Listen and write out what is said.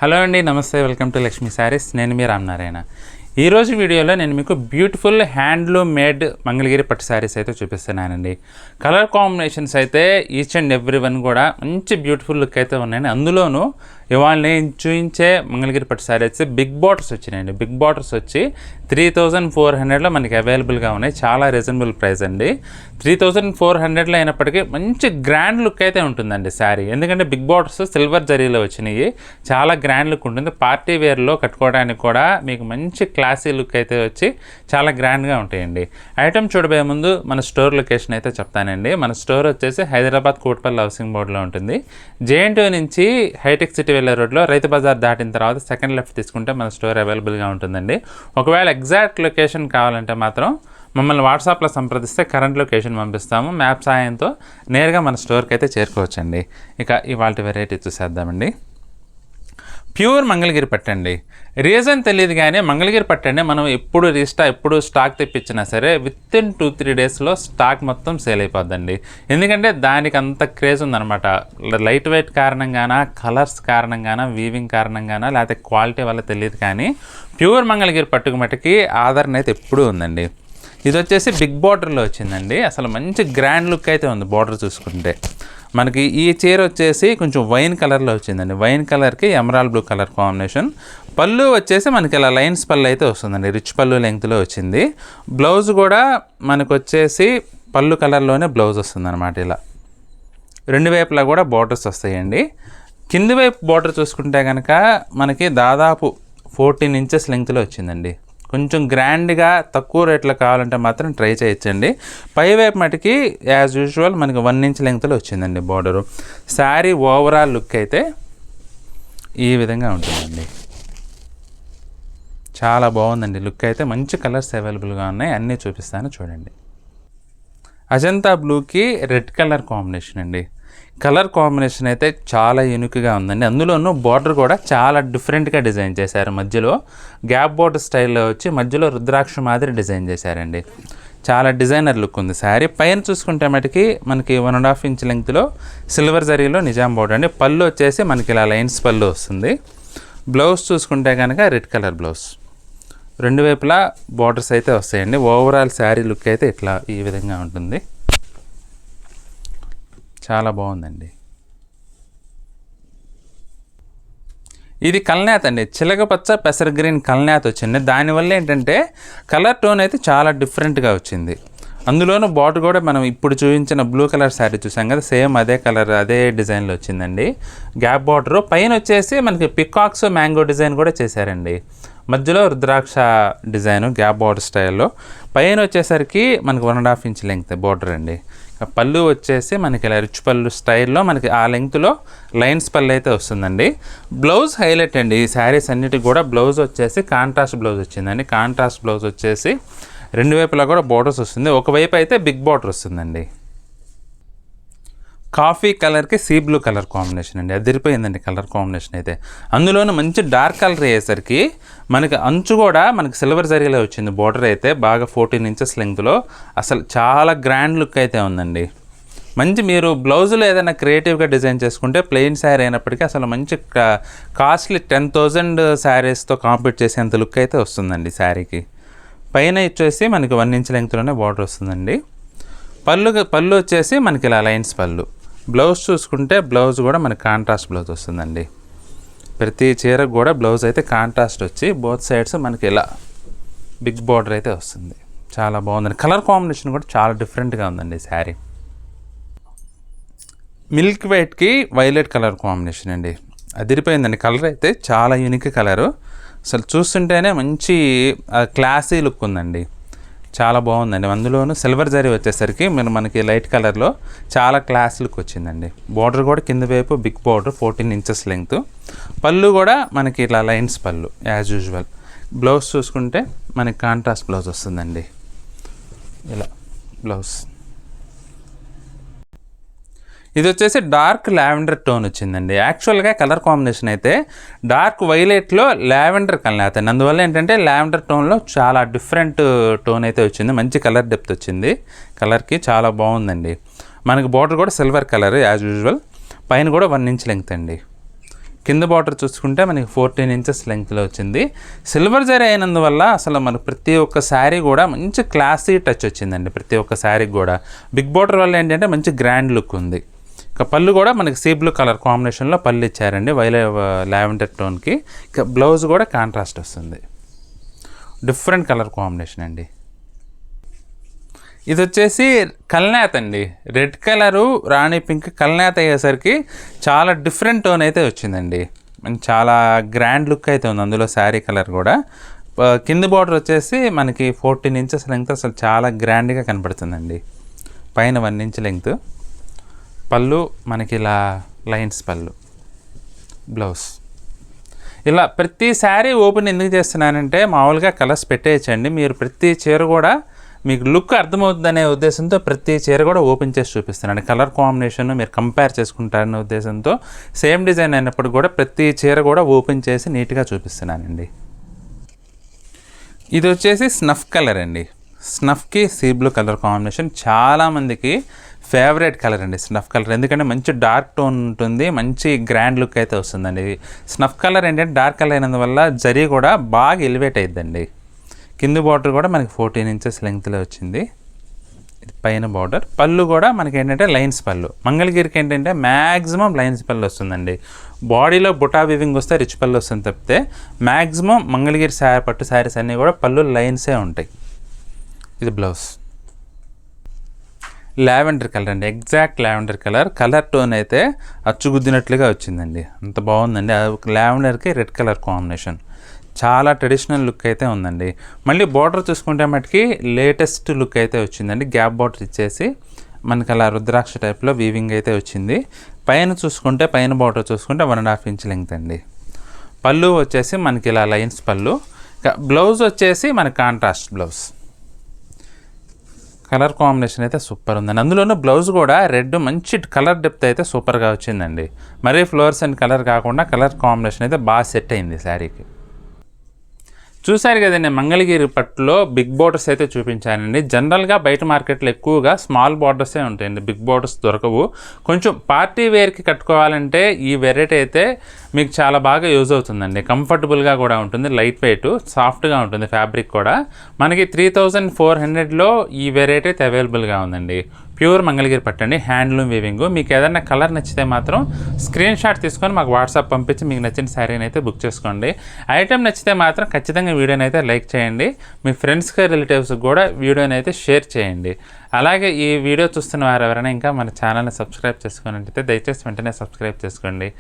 Hello అండి, నమస్తే. Welcome to Lakshmi saris. నేను మీ రామనారాయణ. ఈరోజు వీడియోలో నేను మీకు బ్యూటిఫుల్ హ్యాండ్లూమ్ మేడ్ మంగళగిరి పట్టు శారీస్ అయితే చూపిస్తున్నానండి. కలర్ కాంబినేషన్స్ అయితే ఈచ్ అండ్ ఎవ్రీ వన్ కూడా మంచి బ్యూటిఫుల్ లుక్ అయితే ఉన్నాయండి. అందులోనూ ఇవాళ నేను చూపించే మంగళగిరి పట్టు శారీస్ బిగ్ బార్డర్స్ వచ్చినాయండి. బిగ్ బార్డర్స్ వచ్చి 3400లో మనకి అవైలబుల్గా ఉన్నాయి. చాలా రీజనబుల్ ప్రైస్ అండి. 3400లో అయినప్పటికీ మంచి గ్రాండ్ లుక్ అయితే ఉంటుందండి శారీ. ఎందుకంటే బిగ్ బార్డర్స్ సిల్వర్ జరీలో వచ్చినాయి. చాలా గ్రాండ్ లుక్ ఉంటుంది. పార్టీ వేర్లో కట్టుకోవడానికి కూడా మీకు మంచి క్లాసీ లుక్ అయితే వచ్చి చాలా గ్రాండ్గా ఉంటాయండి. ఐటమ్ చూడబోయే ముందు మన స్టోర్ లొకేషన్ అయితే చెప్తానండి. మన స్టోర్ వచ్చేసి హైదరాబాద్ కోట్పల్లి హౌసింగ్ బోర్డులో ఉంటుంది. జేఎన్టీ నుంచి హైటెక్ సిటీ వెళ్ళే రోడ్లో రైతు బజార్ దాటిన తర్వాత సెకండ్ లెఫ్ట్ తీసుకుంటే మన స్టోర్ అవైలబుల్గా ఉంటుందండి. ఒకవేళ ఎగ్జాక్ట్ లొకేషన్ కావాలంటే మాత్రం మమ్మల్ని వాట్సాప్లో సంప్రదిస్తే కరెంట్ లొకేషన్ పంపిస్తాము. మ్యాప్ సాయంతో నేరుగా మన స్టోర్కి అయితే చేరుకోవచ్చండి. ఇక ఇవాళ వెరైటీ చూసేద్దామండి. ప్యూర్ మంగళగిరి పట్టండి. రీజన్ తెలియదు కానీ మంగళగిరి పట్టండి మనం ఎప్పుడు స్టాక్ తెప్పించినా సరే విత్ ఇన్ 2-3 డేస్లో స్టాక్ మొత్తం సేల్ అయిపోద్దండి. ఎందుకంటే దానికి అంత క్రేజ్ ఉందన్నమాట. లైట్ వెయిట్ కారణంగానా, కలర్స్ కారణంగానా, వీవింగ్ కారణంగానా, లేకపోతే క్వాలిటీ వల్ల తెలియదు కానీ ప్యూర్ మంగళగిరి పట్టుకు మట్టుకి ఆదరణ అయితే ఎప్పుడూ ఉందండి. ఇది వచ్చేసి బిగ్ బార్డర్లో వచ్చిందండి. అసలు మంచి గ్రాండ్ లుక్ అయితే ఉంది. బార్డర్ చూసుకుంటే మనకి ఈ చీర వచ్చేసి కొంచెం వైన్ కలర్లో వచ్చిందండి. వైన్ కలర్కి ఎమరాల్డ్ బ్లూ కలర్ కాంబినేషన్. పళ్ళు వచ్చేసి మనకి ఇలా లైన్స్ పళ్ళు అయితే వస్తుందండి. రిచ్ పళ్ళు లెంగ్త్లో వచ్చింది. బ్లౌజ్ కూడా మనకు వచ్చేసి పళ్ళు కలర్లోనే బ్లౌజ్ వస్తుంది అనమాట. ఇలా రెండు వైపులా కూడా బార్డర్స్ వస్తాయండి. కింది వైపు బార్డర్ చూసుకుంటే కనుక మనకి దాదాపు 14 ఇంచెస్ లెంగ్త్లో వచ్చిందండి. కొంచెం గ్రాండ్గా తక్కువ రేట్లో కావాలంటే మాత్రం ట్రై చేయొచ్చండి. పైవైపు మటుకి యాజ్ యూజువల్ మనకి 1 ఇంచ్ లెంగ్త్లో వచ్చిందండి బార్డరు. శారీ ఓవరాల్ లుక్ అయితే ఈ విధంగా ఉంటుందండి. చాలా బాగుందండి లుక్ అయితే. మంచి కలర్స్ అవైలబుల్గా ఉన్నాయి. అన్నీ చూపిస్తాను చూడండి. అజంతా బ్లూకి రెడ్ కలర్ కాంబినేషన్ అండి. కలర్ కాంబినేషన్ అయితే చాలా యూనిక్గా ఉందండి. అందులోనూ బార్డర్ కూడా చాలా డిఫరెంట్గా డిజైన్ చేశారు. మధ్యలో గ్యాప్ బార్డర్ స్టైల్లో వచ్చి మధ్యలో రుద్రాక్ష మాదిరి డిజైన్ చేశారండి. చాలా డిజైనర్ లుక్ ఉంది శారీ. పైన చూసుకుంటే మటుకి మనకి 1.5 ఇంచ్ లెంగ్త్లో సిల్వర్ జరీలో నిజాం బార్డర్ అండి. పళ్ళు వచ్చేసి మనకి ఇలా లైన్స్ పళ్ళు వస్తుంది. బ్లౌజ్ చూసుకుంటే కనుక రెడ్ కలర్ బ్లౌజ్. రెండు వైపులా బార్డర్స్ అయితే వస్తాయండి. ఓవరాల్ శారీ లుక్ అయితే ఇట్లా ఈ విధంగా ఉంటుంది. చాలా బాగుందండి. ఇది కల్నేత అండి. చిలకపచ్చ పెసర గ్రీన్ కల్నేత వచ్చింది. దానివల్ల ఏంటంటే కలర్ టోన్ అయితే చాలా డిఫరెంట్గా వచ్చింది. అందులోనూ బార్డర్ కూడా మనం ఇప్పుడు చూపించిన బ్లూ కలర్ శారీ చూసాం కదా, సేమ్ అదే కలర్ అదే డిజైన్లో వచ్చిందండి. గ్యాప్ బార్డరు పైన వచ్చేసి మనకి పికాక్స్ మ్యాంగో డిజైన్ కూడా చేశారండి. మధ్యలో రుద్రాక్ష డిజైను గ్యాప్ బార్డర్ స్టైల్లో. పైన వచ్చేసరికి మనకి 1.5 ఇంచ్ లెంగ్త్ బార్డర్ అండి. పళ్ళు వచ్చేసి మనకి ఇలా రిచ్ పళ్ళు స్టైల్లో మనకి ఆ లెంగ్త్లో లైన్స్ పళ్ళు అయితే వస్తుందండి. బ్లౌజ్ హైలైట్ అండి. ఈ శారీస్ అన్నిటికి కూడా బ్లౌజ్ వచ్చేసి కాంట్రాస్ట్ బ్లౌజ్ వచ్చిందండి. కాంట్రాస్ట్ బ్లౌజ్ వచ్చేసి రెండు వైపులా కూడా బార్డర్స్ వస్తుంది. ఒకవైపు అయితే బిగ్ బార్డర్ వస్తుందండి. కాఫీ కలర్కి సీ బ్లూ కలర్ కాంబినేషన్ అండి. అదిరిపోయిందండి కలర్ కాంబినేషన్ అయితే. అందులోనూ మంచి డార్క్ కలర్ అయ్యేసరికి మనకి అంచు కూడా మనకి సిల్వర్ జరీలో వచ్చింది. బార్డర్ అయితే బాగా 14 ఇంచెస్ లెంగ్త్లో అసలు చాలా గ్రాండ్ లుక్ అయితే ఉందండి. మంచి మీరు బ్లౌజులో ఏదైనా క్రియేటివ్గా డిజైన్ చేసుకుంటే ప్లెయిన్ శారీ అయినప్పటికీ అసలు మంచి కాస్ట్లీ 10,000 శారీస్తో కాంపీట్ చేసేంత లుక్ అయితే వస్తుందండి శారీకి. పైన వచ్చేసి మనకి 1 ఇంచ్ లెంగ్త్లోనే బార్డర్ వస్తుందండి. పళ్ళు వచ్చేసి మనకి ఇలా లైన్స్ పళ్ళు. బ్లౌజ్ చూసుకుంటే బ్లౌజ్ కూడా మనకి కాంట్రాస్ట్ బ్లౌజ్ వస్తుందండి. ప్రతి చీరకు కూడా బ్లౌజ్ అయితే కాంట్రాస్ట్ వచ్చి బోత్ సైడ్స్ మనకి ఇలా బిగ్ బార్డర్ అయితే వస్తుంది. చాలా బాగుందండి. కలర్ కాంబినేషన్ కూడా చాలా డిఫరెంట్గా ఉందండి శారీ. మిల్క్ వైట్కి వైలెట్ కలర్ కాంబినేషన్ అండి. అదిరిపోయిందండి. కలర్ అయితే చాలా యూనిక్ కలరు. అసలు చూస్తుంటేనే మంచి క్లాసీ లుక్ ఉందండి. చాలా బాగుందండి. అందులోనూ సిల్వర్ జరీ వచ్చేసరికి మనకి లైట్ కలర్లో చాలా క్లాస్ లుక్ వచ్చిందండి. బార్డర్ కూడా కింద వైపు బిగ్ బార్డర్ 14 ఇంచెస్ లెంగ్త్. పళ్ళు కూడా మనకి ఇలా లైన్స్ పళ్ళు యాజ్ యూజువల్. బ్లౌజ్ చూసుకుంటే మనకి కాంట్రాస్ట్ బ్లౌజ్ వస్తుందండి. ఇలా బ్లౌజ్. ఇది వచ్చేసి డార్క్ లావెండర్ టోన్ వచ్చిందండి. యాక్చువల్గా కలర్ కాంబినేషన్ అయితే డార్క్ వైలెట్లో లావెండర్ కలర్ అవుతుంది. అందువల్ల ఏంటంటే లావెండర్ టోన్లో చాలా డిఫరెంట్ టోన్ అయితే వచ్చింది. మంచి కలర్ డెప్త్ వచ్చింది. కలర్కి చాలా బాగుందండి. మనకి బార్డర్ కూడా సిల్వర్ కలర్ యాజ్ యూజువల్. పైన కూడా 1 ఇంచ్ లెంగ్త్ అండి. కింద బార్డర్ చూసుకుంటే మనకి 14 ఇంచెస్ లెంగ్త్లో వచ్చింది. సిల్వర్ జరీ అయినందువల్ల అసలు మనకు ప్రతి ఒక్క శారీ కూడా మంచి క్లాసీ టచ్ వచ్చిందండి. ప్రతి ఒక్క శారీకి కూడా బిగ్ బార్డర్ వల్ల ఏంటంటే మంచి గ్రాండ్ లుక్ ఉంది. ఇక పళ్ళు కూడా మనకి సీ బ్లూ కలర్ కాంబినేషన్లో పళ్ళు ఇచ్చారండి, లావెండర్ టోన్కి. ఇక బ్లౌజ్ కూడా కాంట్రాస్ట్ వస్తుంది, డిఫరెంట్ కలర్ కాంబినేషన్ అండి. ఇది వచ్చేసి కల్నేత అండి, రెడ్ కలరు రాణి పింక్ కల్నేత అయ్యేసరికి చాలా డిఫరెంట్ టోన్ అయితే వచ్చిందండి. చాలా గ్రాండ్ లుక్ అయితే ఉంది అందులో శారీ కలర్ కూడా. కింద బార్డర్ వచ్చేసి మనకి 14 ఇంచెస్ లెంగ్త్, అసలు చాలా గ్రాండ్గా కనపడుతుందండి. పైన 1 ఇంచ్ లెంగ్త్. పళ్ళు మనకి ఇలా లైన్స్ పళ్ళు, బ్లౌజ్. ఇలా ప్రతి శారీ ఓపెన్ ఎందుకు చేస్తున్నానంటే మామూలుగా కలర్స్ పెట్టేయచ్చండి, మీరు ప్రతి చీర కూడా మీకు లుక్ అర్థమవుతుందనే ఉద్దేశంతో ప్రతి చీర కూడా ఓపెన్ చేసి చూపిస్తున్నాను. కలర్ కాంబినేషన్ మీరు కంపేర్ చేసుకుంటారనే ఉద్దేశంతో సేమ్ డిజైన్ అయినప్పుడు కూడా ప్రతి చీర కూడా ఓపెన్ చేసి నీట్గా చూపిస్తున్నానండి. ఇది వచ్చేసి స్నఫ్ కలర్ అండి. స్నఫ్కి సీ బ్లూ కలర్ కాంబినేషన్ చాలామందికి ఫేవరెట్ కలర్ అండి స్నఫ్ కలర్. ఎందుకంటే మంచి డార్క్ టోన్ ఉంటుంది, మంచి గ్రాండ్ లుక్ అయితే వస్తుందండి. స్నఫ్ కలర్ ఏంటంటే డార్క్ కలర్ అయినందువల్ల జరీ కూడా బాగా ఎలివేట్ అయిద్దండి. కింద బార్డర్ కూడా మనకి 14 ఇంచెస్ లెంగ్త్లో వచ్చింది. ఇది పైన బార్డర్. పళ్ళు కూడా మనకి ఏంటంటే లైన్స్ పళ్ళు. మంగళగిరికి ఏంటంటే మ్యాక్సిమం లైన్స్ పళ్ళు వస్తుందండి. బాడీలో బుటా వివింగ్ వస్తే రిచ్ పళ్ళు వస్తుంది తప్పితే మ్యాక్సిమం మంగళగిరి పట్టు శారీస్ అన్నీ కూడా పళ్ళు లైన్సే ఉంటాయి. ఇది బ్లౌజ్. లావెండర్ కలర్ అండి, exact lavender colour. Colour tone అయితే అచ్చుగుద్దినట్లుగా వచ్చిందండి, అంత బాగుందండి. లావెండర్కి రెడ్ కలర్ కాంబినేషన్ చాలా ట్రెడిషనల్ లుక్ అయితే ఉందండి. మళ్ళీ బార్డర్ చూసుకుంటే మటుకి లేటెస్ట్ లుక్ అయితే వచ్చిందండి. గ్యాప్ బార్డర్ ఇచ్చేసి మనకి అలా రుద్రాక్ష టైప్లో వీవింగ్ అయితే వచ్చింది. పైన చూసుకుంటే పైన బార్డర్ చూసుకుంటే 1.5 ఇంచ్ లెంగ్త్ అండి. పళ్ళు వచ్చేసి మనకి ఇలా లైన్స్ పళ్ళు. బ్లౌజ్ వచ్చేసి మన కాంట్రాస్ట్ బ్లౌజ్. కలర్ కాంబినేషన్ అయితే సూపర్ ఉందండి. అందులోనూ బ్లౌజ్ కూడా రెడ్ మంచి కలర్ డెప్త్ అయితే సూపర్గా వచ్చిందండి. మరీ ఫ్లోర్స్ అండ్ కలర్ కాకుండా కలర్ కాంబినేషన్ అయితే బాగా సెట్ అయింది శారీకి. చూసారు కదండి, మంగళగిరి పట్టులో బిగ్ బార్డర్స్ అయితే చూపించానండి. జనరల్గా బయట మార్కెట్లో ఎక్కువగా స్మాల్ బార్డర్సే ఉంటాయండి, బిగ్ బార్డర్స్ దొరకవు. కొంచెం పార్టీ వేర్కి కట్టుకోవాలంటే ఈ వెరైటీ అయితే మీకు చాలా బాగా యూజ్ అవుతుందండి. కంఫర్టబుల్గా కూడా ఉంటుంది, లైట్ వెయిట్, సాఫ్ట్గా ఉంటుంది. ఫ్యాబ్రిక్ కూడా మనకి 3400లో ఈ వెరైటీ అయితే అవైలబుల్గా ఉందండి. ప్యూర్ మంగళగిరి పట్టండి, హ్యాండ్లూమ్ వీవింగ్. మీకు ఏదైనా కలర్ నచ్చితే మాత్రం స్క్రీన్ షాట్ తీసుకొని మాకు వాట్సాప్ పంపించి మీకు నచ్చిన శారీని అయితే బుక్ చేసుకోండి. ఐటెం నచ్చితే మాత్రం ఖచ్చితంగా వీడియోని అయితే లైక్ చేయండి. మీ ఫ్రెండ్స్కి రిలేటివ్స్కి కూడా వీడియోని అయితే షేర్ చేయండి. అలాగే ఈ వీడియో చూస్తున్న వారు ఎవరైనా ఇంకా మన ఛానల్ని సబ్స్క్రైబ్ చేసుకున్నట్లయితే దయచేసి వెంటనే సబ్స్క్రైబ్ చేసుకోండి.